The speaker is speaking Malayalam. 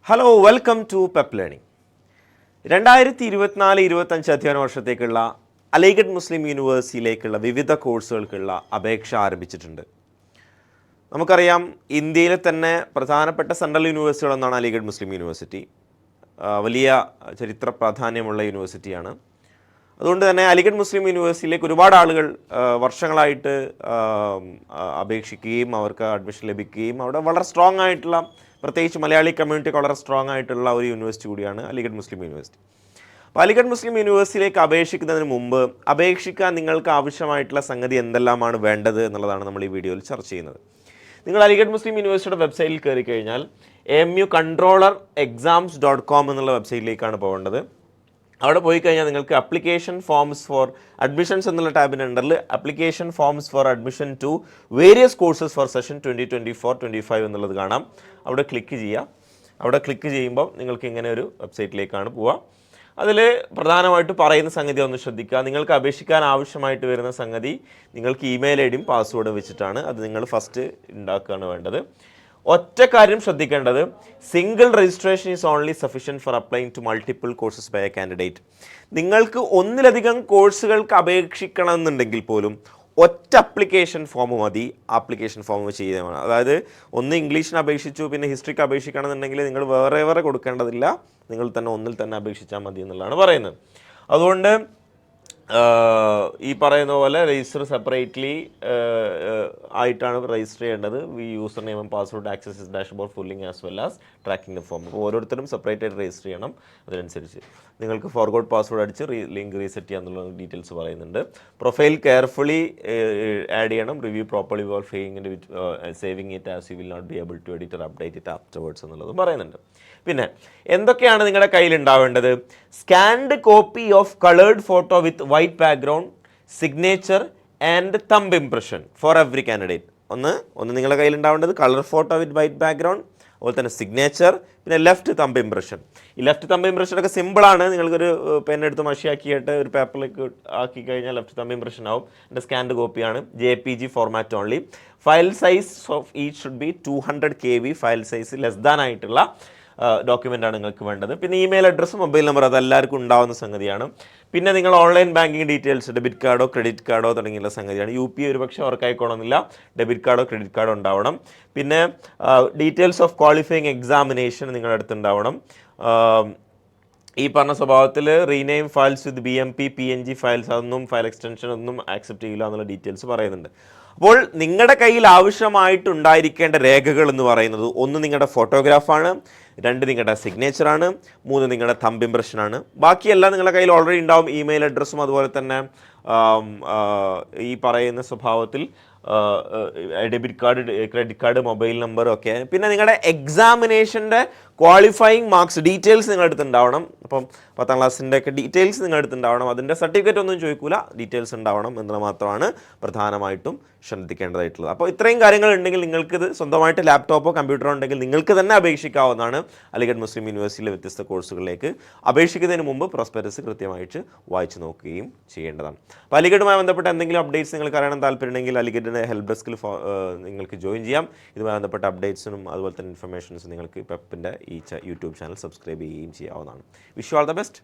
Hello welcome to pep learning. 2024-25 അധ്യയന വർഷത്തേക്കുള്ള അലിഗഡ് മുസ്ലിം യൂണിവേഴ്സിറ്റിയിലേക്കുള്ള വിവിധ കോഴ്സുകൾക്കുള്ള അപേക്ഷ ആരംഭിച്ചിട്ടുണ്ട്. നമുക്കറിയാം, ഇന്ത്യയിലെ തന്നെ പ്രധാനപ്പെട്ട സെൻട്രൽ യൂണിവേഴ്സിറ്റികളൊന്നാണ് അലിഗഡ് മുസ്ലിം യൂണിവേഴ്സിറ്റി. വലിയ ചരിത്ര പ്രാധാന്യമുള്ള യൂണിവേഴ്സിറ്റിയാണ്. അതുകൊണ്ട് തന്നെ അലിഗഡ് മുസ്ലിം യൂണിവേഴ്സിറ്റിയിലേക്ക് ഒരുപാട് ആളുകൾ വർഷങ്ങളായിട്ട് അപേക്ഷിക്കുകയും അവർക്ക് അഡ്മിഷൻ ലഭിക്കുകയും അവിടെ വളരെ സ്ട്രോങ് ആയിട്ടുള്ള, പ്രത്യേകിച്ച് മലയാളി കമ്മ്യൂണിറ്റിക്ക് വളരെ സ്ട്രോങ് ആയിട്ടുള്ള ഒരു യൂണിവേഴ്സിറ്റി കൂടിയാണ് അലിഗഡ് മുസ്ലിം യൂണിവേഴ്സിറ്റി. അപ്പോൾ അലിഗഡ് മുസ്ലിം യൂണിവേഴ്സിറ്റിയിലേക്ക് അപേക്ഷിക്കുന്നതിന് മുമ്പ് അപേക്ഷിക്കാൻ നിങ്ങൾക്ക് ആവശ്യമായിട്ടുള്ള സംഗതി എന്തെല്ലാമാണ് വേണ്ടത് എന്നുള്ളതാണ് നമ്മൾ ഈ വീഡിയോയിൽ ചർച്ച ചെയ്യുന്നത്. നിങ്ങൾ അലിഗഡ് മുസ്ലിം യൂണിവേഴ്സിറ്റിയുടെ വെബ്സൈറ്റിൽ കയറി കഴിഞ്ഞാൽ amucontrollerexams.com എന്നുള്ള വെബ്സൈറ്റിലേക്കാണ് പോകേണ്ടത്. അവിടെ പോയി കഴിഞ്ഞാൽ നിങ്ങൾക്ക് അപ്ലിക്കേഷൻ ഫോംസ് ഫോർ അഡ്മിഷൻസ് എന്നുള്ള ടാബിൻ്റെ അണ്ടറിൽ application forms for admission to various courses for session 2024-25 എന്നുള്ളത് കാണാം. അവിടെ ക്ലിക്ക് ചെയ്യുക. അവിടെ ക്ലിക്ക് ചെയ്യുമ്പോൾ നിങ്ങൾക്ക് ഇങ്ങനെ ഒരു വെബ്സൈറ്റിലേക്കാണ് പോവുക. അതിൽ പ്രധാനമായിട്ട് പറയുന്ന സംഗതി ഒന്ന് ശ്രദ്ധിക്കുക. നിങ്ങൾക്ക് അപേക്ഷിക്കാൻ ആവശ്യമായിട്ട് വരുന്ന സംഗതി നിങ്ങൾക്ക് ഇമെയിൽ ഐ ഡിയും പാസ്വേഡും വെച്ചിട്ടാണ്. അത് നിങ്ങൾ ഫസ്റ്റ് ഉണ്ടാക്കുകയാണ് വേണ്ടത്. ഒറ്റ കാര്യം ശ്രദ്ധിക്കേണ്ടത്, single registration is only sufficient for applying to multiple courses by a candidate. നിങ്ങൾക്ക് ഒന്നിലധികം കോഴ്സുകൾക്ക് അപേക്ഷിക്കണമെന്നുണ്ടെങ്കിൽ പോലും ഒറ്റ അപ്ലിക്കേഷൻ ഫോം മതി. ആപ്ലിക്കേഷൻ ഫോം ചെയ്യുന്നതാണ്. അതായത് ഒന്ന് ഇംഗ്ലീഷിന് അപേക്ഷിച്ചു, പിന്നെ ഹിസ്റ്ററിക്ക് അപേക്ഷിക്കണമെന്നുണ്ടെങ്കിൽ നിങ്ങൾ വേറെ കൊടുക്കേണ്ടതില്ല, നിങ്ങൾ തന്നെ ഒന്നിൽ തന്നെ അപേക്ഷിച്ചാൽ മതി എന്നുള്ളതാണ് പറയുന്നത്. അതുകൊണ്ട് ഈ പറയുന്ന പോലെ രജിസ്റ്റർ സെപ്പറേറ്റ്ലി ആയിട്ടാണ് രജിസ്റ്റർ ചെയ്യേണ്ടത്. User name and password access dashboard filling as well as tracking the form. അപ്പോൾ ഓരോരുത്തരും സെപ്പറേറ്റ് ആയിട്ട് രജിസ്റ്റർ ചെയ്യണം. അതിനനുസരിച്ച് നിങ്ങൾക്ക് ഫോർഗോട്ട് പാസ്വേഡ് അടിച്ച് ലിങ്ക് റീസെറ്റ് ചെയ്യാന്നുള്ള ഡീറ്റെയിൽസ് പറയുന്നുണ്ട്. പ്രൊഫൈൽ കെയർഫുള്ളി ആഡ് ചെയ്യണം. Review properly before saving it as you will not be able to edit or update it afterwards എന്നുള്ളതും പറയുന്നുണ്ട്. പിന്നെ എന്തൊക്കെയാണ് നിങ്ങളുടെ കയ്യിൽ ഉണ്ടാവേണ്ടത്? Scanned copy of coloured photo with white background, signature and thumb impression for every candidate. ഒന്ന് നിങ്ങളുടെ കയ്യിൽ ഉണ്ടാവേണ്ടത് colour photo with white background, അതുപോലെ തന്നെ സിഗ്നേച്ചർ, പിന്നെ ലെഫ്റ്റ് തമ്പ് ഇംപ്രഷൻ. ഈ ലെഫ്റ്റ് തമ്പ് ഇംപ്രഷനൊക്കെ സിമ്പിളാണ്. നിങ്ങൾക്കൊരു പെന്നെടുത്ത് മഷിയാക്കിയിട്ട് ഒരു പേപ്പറിലേക്ക് ആക്കി കഴിഞ്ഞാൽ ലെഫ്റ്റ് തമ്പ് ഇംപ്രഷൻ ആവും. എൻ്റെ സ്കാൻഡ് കോപ്പിയാണ്. JPG format only. File size of each should be 200 KB. File size less than ആയിട്ടുള്ള ഡോക്യുമെൻ്റാണ് നിങ്ങൾക്ക് വേണ്ടത്. പിന്നെ ഇമെയിൽ അഡ്രസ്സ്, മൊബൈൽ നമ്പർ, അതെല്ലാവർക്കും ഉണ്ടാവുന്ന സംഗതിയാണ്. പിന്നെ നിങ്ങൾ ഓൺലൈൻ ബാങ്കിങ് ഡീറ്റെയിൽസ്, ഡെബിറ്റ് കാർഡോ ക്രെഡിറ്റ് കാർഡോ തുടങ്ങിയുള്ള സംഗതിയാണ്. UPI ഒരു പക്ഷേ അവർക്കായിക്കോണമെന്നില്ല. ഡെബിറ്റ് കാർഡോ ക്രെഡിറ്റ് കാർഡോ ഉണ്ടാവണം. പിന്നെ ഡീറ്റെയിൽസ് ഓഫ് ക്വാളിഫയിങ് എക്സാമിനേഷൻ നിങ്ങളുടെ അടുത്ത് ഉണ്ടാവണം. ഈ പറഞ്ഞ സ്വഭാവത്തിൽ റീനെയിം ഫയൽസ് വിത്ത് BMP PNG ഫയൽസ്, അതൊന്നും ഫയൽ എക്സ്റ്റൻഷൻ ഒന്നും ആക്സെപ്റ്റ് ചെയ്യില്ല എന്നുള്ള ഡീറ്റെയിൽസ് പറയുന്നുണ്ട്. അപ്പോൾ നിങ്ങളുടെ കയ്യിൽ ആവശ്യമായിട്ടുണ്ടായിരിക്കേണ്ട രേഖകൾ എന്ന് പറയുന്നത്, ഒന്ന് നിങ്ങളുടെ ഫോട്ടോഗ്രാഫാണ്, 2 നിങ്ങളുടെ സിഗ്നേച്ചറാണ്, 3 നിങ്ങളുടെ തമ്പ് ഇംപ്രഷനാണ്. ബാക്കിയെല്ലാം നിങ്ങളുടെ കയ്യിൽ ഓൾറെഡി ഉണ്ടാവും. ഇമെയിൽ അഡ്രസ്സും അതുപോലെ തന്നെ ഈ പറയുന്ന സ്വഭാവത്തിൽ debit card, credit card, mobile number ഒക്കെ. പിന്നെ നിങ്ങളുടെ എക്സാമിനേഷൻ്റെ ക്വാളിഫയിങ് മാർക്സ് ഡീറ്റെയിൽസ് നിങ്ങളുടെ അടുത്ത് ഉണ്ടാവണം. അപ്പം 10ാം ക്ലാസ്സിൻ്റെ ഒക്കെ ഡീറ്റെയിൽസ് നിങ്ങളുടെ അടുത്ത് ഉണ്ടാവണം. അതിൻ്റെ സർട്ടിഫിക്കറ്റ് ഒന്നും ചോദിക്കില്ല, ഡീറ്റെയിൽസ് ഉണ്ടാവണം എന്നത് മാത്രമാണ് പ്രധാനമായിട്ടും ശ്രദ്ധിക്കേണ്ടതായിട്ടുള്ളത്. അപ്പോൾ ഇത്രയും കാര്യങ്ങൾ ഉണ്ടെങ്കിൽ നിങ്ങൾക്കിത് സ്വന്തമായിട്ട് ലാപ്ടോപ്പോ കമ്പ്യൂട്ടറോ ഉണ്ടെങ്കിൽ നിങ്ങൾക്ക് തന്നെ അപേക്ഷിക്കാവുന്നതാണ് അലിഗഡ് മുസ്ലിം യൂണിവേഴ്സിറ്റിയിലെ വ്യത്യസ്ത കോഴ്സുകളിലേക്ക്. അപേക്ഷിക്കുന്നതിന് മുമ്പ് പ്രോസ്പെക്ടസ് കൃത്യമായിട്ട് വായിച്ചു നോക്കുകയും ചെയ്യേണ്ടതാണ്. അപ്പോൾ അലിഗഡുമായി ബന്ധപ്പെട്ട എന്തെങ്കിലും അപ്ഡേറ്റ്സ് നിങ്ങൾക്ക് അറിയണം താല്പര്യമുണ്ടെങ്കിൽ അലിഗഡിൻ്റെ ഹെൽപ്പ് ഡെസ്കിൽ നിങ്ങൾക്ക് ജോയിൻ ചെയ്യാം. ഇതുമായി ബന്ധപ്പെട്ട അപ്ഡേറ്റ്സിനും അതുപോലെ തന്നെ ഇൻഫർമേഷൻസും നിങ്ങൾക്ക് പെപ്പിൻ്റെ ഈ യൂട്യൂബ് ചാനൽ സബ്സ്ക്രൈബ് ചെയ്യുകയും ചെയ്യാവുന്നതാണ്. Wish you all the best.